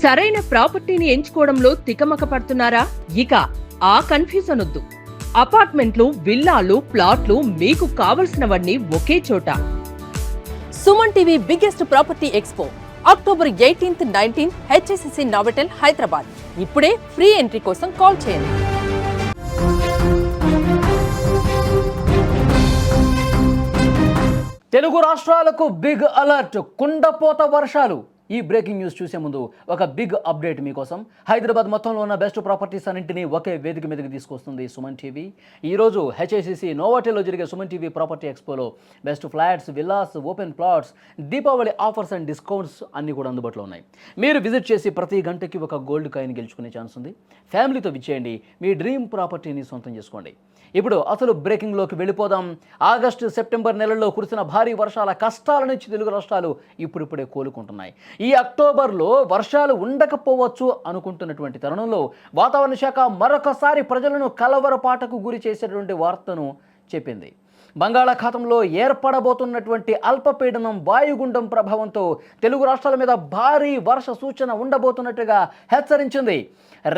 సరైన ప్రాపర్టీని ఎంచుకోవడంలో తికమక పడుతున్నారా? ఇక ఆ కన్ఫ్యూజన్ వద్దు. అపార్ట్మెంట్లు, విల్లాలు, ప్లాట్లు మీకు కావలసినవన్నీ ఒకే చోట. Suman TV biggest property expo October 18th, 19th HSCC నావటెల్ Hyderabad. ఇప్పుడే ఫ్రీ ఎంట్రీ కోసం కాల్ చేయండి. తెలుగు రాష్ట్రాలకు బిగ్ అలర్ట్, కుండపోత వర్షాలు. ఈ బ్రేకింగ్ న్యూస్ చూసే ముందు ఒక బిగ్ అప్డేట్ మీకోసం. హైదరాబాద్ మొత్తంలో ఉన్న బెస్ట్ ప్రాపర్టీస్ అన్నింటినీ ఒకే వేదిక మీదకి తీసుకొస్తుంది సుమన్ టీవీ. ఈరోజు హెచ్ఐసిసి నోవాటెల్లో జరిగే సుమన్ టీవీ ప్రాపర్టీ ఎక్స్పోలో best flats, villas, open plots, Deepavali offers and discounts అన్నీ కూడా అందుబాటులో ఉన్నాయి. మీరు విజిట్ చేసి ప్రతి గంటకి ఒక గోల్డ్ కాయిన్ గెలుచుకునే ఛాన్స్ ఉంది. ఫ్యామిలీతో విచ్చేయండి, మీ డ్రీమ్ ప్రాపర్టీని సొంతం చేసుకోండి. ఇప్పుడు అసలు బ్రేకింగ్లోకి వెళ్ళిపోదాం. ఆగస్టు, సెప్టెంబర్ నెలల్లో కురిసిన భారీ వర్షాల కష్టాల నుంచి తెలుగు రాష్ట్రాలు ఇప్పుడిప్పుడే కోలుకుంటున్నాయి. ఈ అక్టోబర్లో వర్షాలు ఉండకపోవచ్చు అనుకుంటున్నటువంటి తరుణంలో వాతావరణ శాఖ మరొకసారి ప్రజలను కలవరపాటకు గురి చేసేటువంటి వార్తను చెప్పింది. బంగాళాఖాతంలో ఏర్పడబోతున్నటువంటి అల్పపీడనం వాయుగుండం ప్రభావంతో తెలుగు రాష్ట్రాల మీద భారీ వర్ష సూచన ఉండబోతున్నట్టుగా హెచ్చరించింది.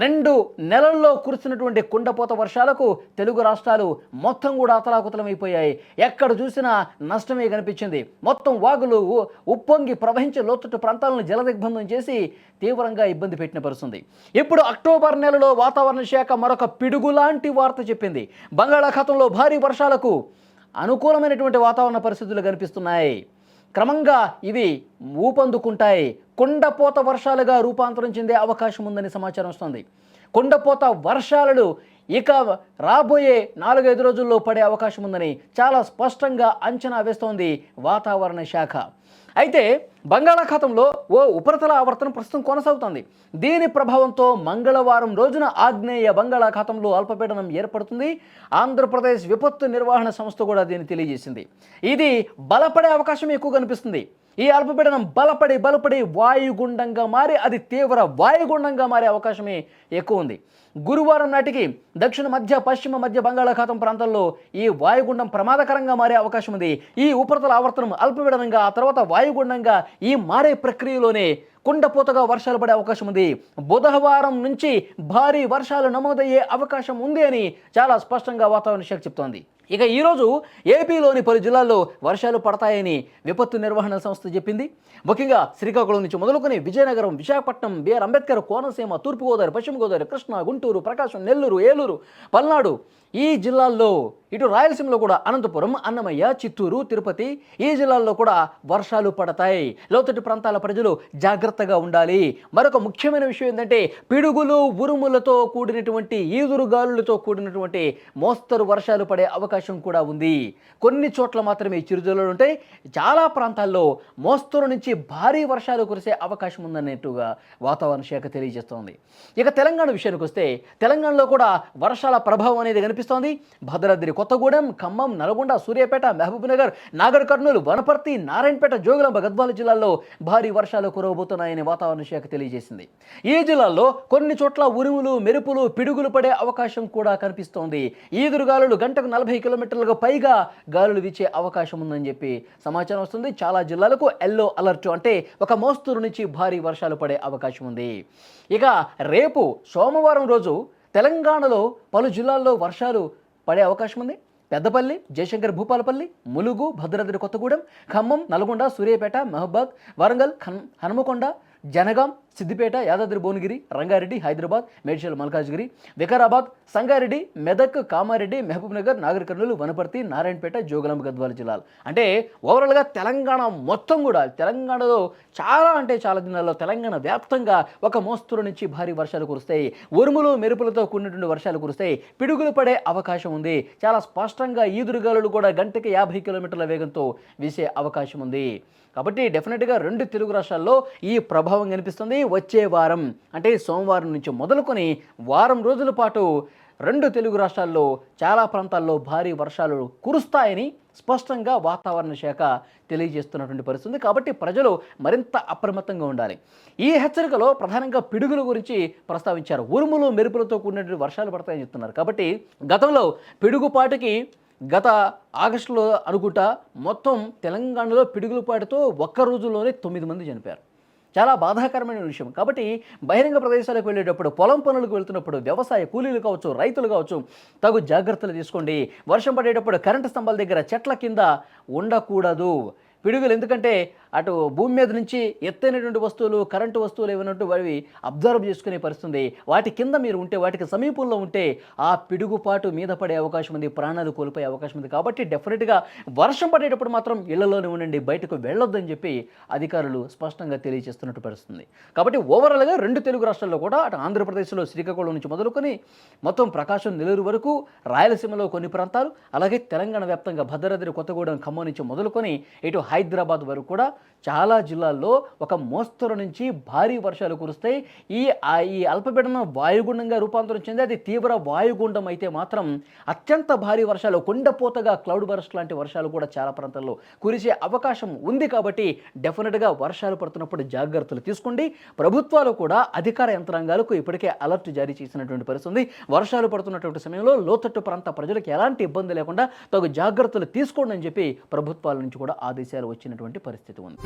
2 నెలల్లో కురిసినటువంటి కుండపోత వర్షాలకు తెలుగు రాష్ట్రాలు మొత్తం కూడా అతలాకుతలమైపోయాయి. ఎక్కడ చూసినా నష్టమే కనిపించింది. మొత్తం వాగులు ఉప్పొంగి ప్రవహించే లోతట్టు ప్రాంతాలను జలదిగ్బంధం చేసి తీవ్రంగా ఇబ్బంది పెట్టిన పరిస్థితుంది. ఇప్పుడు అక్టోబర్ నెలలో వాతావరణ శాఖ మరొక పిడుగులాంటి వార్త చెప్పింది. బంగాళాఖాతంలో భారీ వర్షాలకు అనుకూలమైనటువంటి వాతావరణ పరిస్థితులు కనిపిస్తున్నాయి. క్రమంగా ఇవి ఊపందుకుంటాయి. కుండపోత వర్షాలుగా రూపాంతరం చెందే అవకాశం ఉందని సమాచారం వస్తుంది. కుండపోత వర్షాలు ఇక రాబోయే 4-5 రోజుల్లో పడే అవకాశం ఉందని చాలా స్పష్టంగా అంచనా వేస్తోంది వాతావరణ శాఖ. అయితే బంగాళాఖాతంలో ఓ ఉపరితల ఆవర్తనం ప్రస్తుతం కొనసాగుతోంది. దీని ప్రభావంతో మంగళవారం రోజున ఆగ్నేయ బంగాళాఖాతంలో అల్పపీడనం ఏర్పడుతుంది. ఆంధ్రప్రదేశ్ విపత్తు నిర్వహణ సంస్థ కూడా దీన్ని తెలియజేసింది. ఇది బలపడే అవకాశం ఎక్కువ కనిపిస్తుంది. ఈ అల్పపీడనం బలపడి వాయుగుండంగా మారి అది తీవ్ర వాయుగుండంగా మారే అవకాశమే ఎక్కువ ఉంది. గురువారం నాటికి దక్షిణ మధ్య పశ్చిమ మధ్య బంగాళాఖాతం ప్రాంతాల్లో ఈ వాయుగుండం ప్రమాదకరంగా మారే అవకాశం ఉంది. ఈ ఉపరితల ఆవర్తనం అల్పపీడనంగా, ఆ తర్వాత వాయుగుండంగా ఈ మారే ప్రక్రియలోనే కుండపోతగా వర్షాలు పడే అవకాశం ఉంది. బుధవారం నుంచి భారీ వర్షాలు నమోదయ్యే అవకాశం ఉంది అని చాలా స్పష్టంగా వాతావరణ శాఖ చెప్తోంది. ఇక ఈరోజు ఏపీలోని పలు జిల్లాల్లో వర్షాలు పడతాయని విపత్తు నిర్వహణ సంస్థ చెప్పింది. ముఖ్యంగా శ్రీకాకుళం నుంచి మొదలుకొని విజయనగరం, విశాఖపట్నం, బిఆర్ అంబేద్కర్, కోనసీమ, తూర్పుగోదావరి, పశ్చిమ గోదావరి, కృష్ణా, గుంటూరు, ప్రకాశం, నెల్లూరు, ఏలూరు, పల్నాడు, ఈ జిల్లాల్లో, ఇటు రాయలసీమలో కూడా అనంతపురం, అన్నమయ్య, చిత్తూరు, తిరుపతి, ఈ జిల్లాల్లో కూడా వర్షాలు పడతాయి. లోతట్టు ప్రాంతాల ప్రజలు జాగ్రత్తగా ఉండాలి. మరొక ముఖ్యమైన విషయం ఏంటంటే పిడుగులు, ఉరుములతో కూడినటువంటి, ఈదురుగాలులతో కూడినటువంటి మోస్తరు వర్షాలు పడే అవకాశం కూడా ఉంది. కొన్ని చోట్ల మాత్రమే చిరుజల్లులు ఉంటాయి. చాలా ప్రాంతాల్లో మోస్తరు నుంచి భారీ వర్షాలు కురిసే అవకాశం ఉందన్నట్టుగా వాతావరణ శాఖ తెలియజేస్తోంది. ఇక తెలంగాణ విషయానికి వస్తే తెలంగాణలో కూడా వర్షాల ప్రభావం అనేది కనిపిస్తోంది. భద్రాద్రి కొత్తగూడెం, ఖమ్మం, నల్గొండ, సూర్యాపేట, మహబూబ్నగర్, నాగర్ కర్నూలు, వనపర్తి, నారాయణపేట, జోగులాంబ, గద్వాల జిల్లాల్లో భారీ వర్షాలు కురవబోతున్నాయని వాతావరణ శాఖ తెలియజేసింది. ఈ జిల్లాల్లో కొన్ని చోట్ల ఉరుములు, మెరుపులు, పిడుగులు పడే అవకాశం కూడా కనిపిస్తోంది. ఈదురుగాలులు గంటకు 40 కిలోమీటర్లకు పైగా గాలులు వీచే అవకాశం ఉందని చెప్పి సమాచారం వస్తుంది. చాలా జిల్లాలకు ఎల్లో అలర్ట్, అంటే ఒక మోస్తరు నుంచి భారీ వర్షాలు పడే అవకాశం ఉంది. ఇక రేపు సోమవారం రోజు తెలంగాణలో పలు జిల్లాల్లో వర్షాలు పడే అవకాశం ఉంది. పెద్దపల్లి, జయశంకర్ భూపాలపల్లి, ములుగు, భద్రాద్రి కొత్తగూడెం, ఖమ్మం, నల్గొండ, సూర్యాపేట, మహబాద్, వరంగల్, హనుమకొండ, జనగాం, సిద్దిపేట, యాదాద్రి భువనగిరి, రంగారెడ్డి, హైదరాబాద్, మేడ్చల్ మల్కాజ్గిరి, వికారాబాద్, సంగారెడ్డి, మెదక్, కామారెడ్డి, మహబూబ్నగర్, నాగర్ కర్నూలు, వనపర్తి, నారాయణపేట, జోగులాంబ, గద్వాల జిల్లాలు. అంటే ఓవరాల్గా తెలంగాణ మొత్తం కూడా, తెలంగాణలో చాలా జిల్లాల్లో తెలంగాణ వ్యాప్తంగా ఒక మోస్తరు నుంచి భారీ వర్షాలు కురుస్తాయి. ఉరుములు, మెరుపులతో కూడినటువంటి వర్షాలు కురుస్తాయి. పిడుగులు పడే అవకాశం ఉంది. చాలా స్పష్టంగా ఈదురుగాలులు కూడా గంటకి 50 కిలోమీటర్ల వేగంతో వీసే అవకాశం ఉంది. కాబట్టి డెఫినెట్గా 2 తెలుగు రాష్ట్రాల్లో ఈ ప్రభావం కనిపిస్తుంది. వచ్చే వారం అంటే సోమవారం నుంచి మొదలుకొని వారం రోజుల పాటు 2 తెలుగు రాష్ట్రాల్లో చాలా ప్రాంతాల్లో భారీ వర్షాలు కురుస్తాయని స్పష్టంగా వాతావరణ శాఖ తెలియజేస్తున్నటువంటి పరిస్థితి. కాబట్టి ప్రజలు మరింత అప్రమత్తంగా ఉండాలి. ఈ హెచ్చరికలో ప్రధానంగా పిడుగుల గురించి ప్రస్తావించారు. ఉరుములు, మెరుపులతో కూడినటువంటి వర్షాలు పడతాయని చెప్తున్నారు. కాబట్టి గతంలో పిడుగుపాటుకి గత ఆగస్టులో అనుకుంటా మొత్తం తెలంగాణలో పిడుగులపాటుతో ఒక్క రోజుల్లోనే 9 మంది చనిపోయారు. చాలా బాధాకరమైన విషయం. కాబట్టి బహిరంగ ప్రదేశాలకు వెళ్ళేటప్పుడు, పొలం పనులకు వెళ్తున్నప్పుడు, వ్యవసాయ కూలీలు కావచ్చు, రైతులు కావచ్చు, తగు జాగ్రత్తలు తీసుకోండి. వర్షం పడేటప్పుడు కరెంటు స్తంభాల దగ్గర, చెట్ల కింద ఉండకూడదు. పిడుగులు ఎందుకంటే అటు భూమి మీద నుంచి ఎత్తైనటువంటి వస్తువులు, కరెంటు వస్తువులు ఏమైనట్టు అవి అబ్జర్వ్ చేసుకునే పరిస్థితుంది. వాటి కింద మీరు ఉంటే, వాటికి సమీపంలో ఉంటే ఆ పిడుగుపాటు మీద పడే అవకాశం ఉంది, ప్రాణాలు కోల్పోయే అవకాశం ఉంది. కాబట్టి డెఫినెట్గా వర్షం పడేటప్పుడు మాత్రం ఇళ్లలోనే ఉండండి, బయటకు వెళ్ళొద్దని చెప్పి అధికారులు స్పష్టంగా తెలియజేస్తున్నట్టు పరిస్థితుంది. కాబట్టి ఓవరాల్గా 2 తెలుగు రాష్ట్రాల్లో కూడా, అటు ఆంధ్రప్రదేశ్లో శ్రీకాకుళం నుంచి మొదలుకొని మొత్తం ప్రకాశం, నెల్లూరు వరకు, రాయలసీమలో కొన్ని ప్రాంతాలు, అలాగే తెలంగాణ వ్యాప్తంగా భద్రాద్రి కొత్తగూడెం, ఖమ్మం నుంచి మొదలుకొని ఇటు హైదరాబాద్ వరకు కూడా చాలా జిల్లాల్లో ఒక మోస్తరు నుంచి భారీ వర్షాలు కురుస్తాయి. ఈ అల్పపీడనం వాయుగుండంగా రూపాంతరం చెంది అది తీవ్ర వాయుగుండం అయితే మాత్రం అత్యంత భారీ వర్షాలు, కొండపోతగా క్లౌడ్ బర్స్ట్ లాంటి వర్షాలు కూడా చాలా ప్రాంతాల్లో కురిసే అవకాశం ఉంది. కాబట్టి డెఫినెట్గా వర్షాలు పడుతున్నప్పుడు జాగ్రత్తలు తీసుకోండి. ప్రభుత్వాలు కూడా అధికార యంత్రాంగాలకు ఇప్పటికే అలర్ట్ జారీ చేసినటువంటి పరిస్థితి ఉంది. వర్షాలు పడుతున్నటువంటి సమయంలో లోతట్టు ప్రాంత ప్రజలకు ఎలాంటి ఇబ్బంది లేకుండా తగు జాగ్రత్తలు తీసుకోండి అని చెప్పి ప్రభుత్వాల నుంచి కూడా ఆదేశాలు వచ్చినటువంటి పరిస్థితి ఉంది.